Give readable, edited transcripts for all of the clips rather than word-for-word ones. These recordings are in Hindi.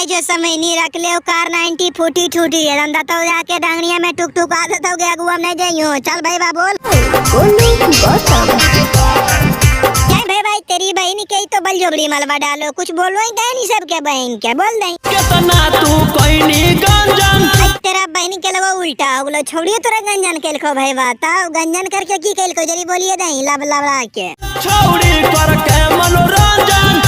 जो समय नहीं रख ले कार 90 फूटी छूटी है अंदा तो जाके डांगड़िया में टुक टुक आ देता गया अगुआ नहीं जाइयो चल भाई बा बोल क्या भाई भाई तेरी बहन के तो बल जोबड़ी मलबा डालो कुछ बोलो ही गए नहीं सबके बहन के बोल दई कितना तू कोई नहीं गंजन तेरा बहन के लगो उल्टा हो गलो छोड़िए तोरा गंजन केल को भाई बताओ गंजन करके की केल को जरी बोलिए दई लब लबड़ा के छौड़ी करके मनोरंजन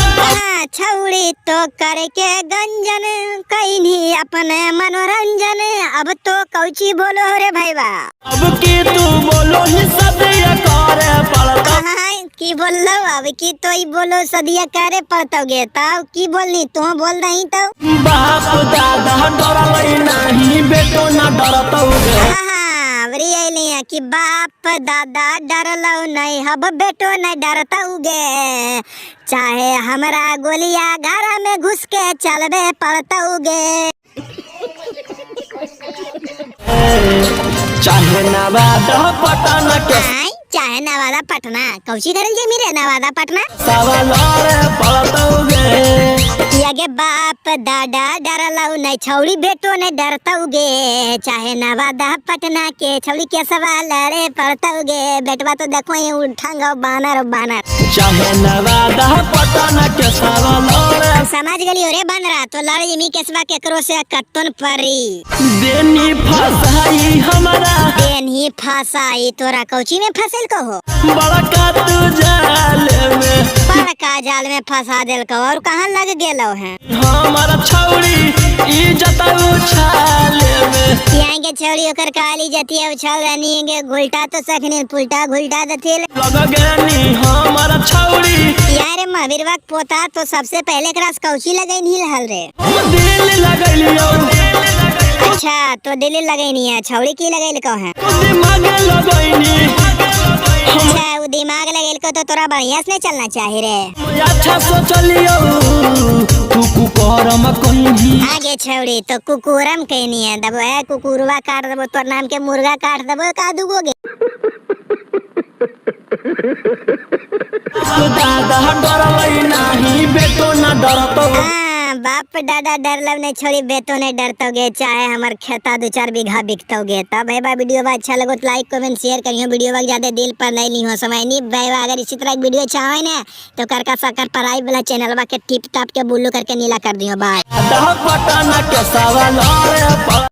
छौड़ी तो करके गंजन कहीं नहीं अपने मनोरंजन अब तो कौची बोलो रे भाई बा अब की तू बोलो ही सदिया करे पड़ता की बोल लो अब की तो ही बोलो सदिया करे पड़तोगे तब की बोलनी तू बोल रही तो बाप दादा डरलई नहीं बेटो ना डरतौगे कि बाप दादा डरलो नहीं अब बेटो नहीं डरतौगे चाहे हमरा गोलिया घर में घुस के चलबे पड़तौगे चाहे नवादा पटना के चाहे नवादा पटना कौची करल जे मेरे नवादा पटना सवाल पड़तौगे आगे बाप दादा डरलौ नहीं छौड़ी बेटो नहीं डरतौगे चाहे नवादा पटना के छौड़ी के सवाल रे पड़तौगे बेटवा तो देखो ये उठंगा बानर बानर चाहे नवादा पटना के सवाल समाज गली रे बन रहा तो लड़ जमी केसवा केकरो से कत्तन परी देनी फसाई हमारा देनी फसाई तोरा कौची में फसल को हो बड़का तू जाल में बड़का जाल में फंसा देल को और कहां लग गेलो है हमारा छौड़ी इज्जत उछाल में के छौड़ी ओकर काली जतिया उछाल रानी के घुलटा तो सखने पुलटा घुलटा दथिल लग गनी हमारा छौड़ी यार महावीरवा पोता तो सबसे पहले क्रस कौची लगई नहीं रहल रे दिल लगलियो अच्छा तो दिल लगई नहीं है छौड़ी की लगई को है दिमाग लगईनी अच्छा वो दिमाग लगेल को तो तोरा बढ़िया से चलना चाहिए रे अच्छा सोचलियो तू कुकरम कहीं आगे छौड़ी तो कुकुरम कहनी है दबो है कुकुरवा काट दबो तोर नाम के मुर्गा काट दबो का दुगोगे दादा डरलई नहीं बेटो ना डरतो बाप दादा डरलब नहीं छोड़ी बेटो नहीं डरतोगे चाहे हमार खेता 2-4 बीघा बिकतोगे तब भाई वीडियो अच्छा लगो तो लाइक कमेंट शेयर करियो वीडियो ज्यादा दिल पर नहीं हो समय नहीं भाई अगर इसी तरह वीडियो अच्छा हो ना तो करका सकर पराई वाला चैनल के टिप टाप के बुल्लू करके नीला कर दियो बाय पटना के सवाल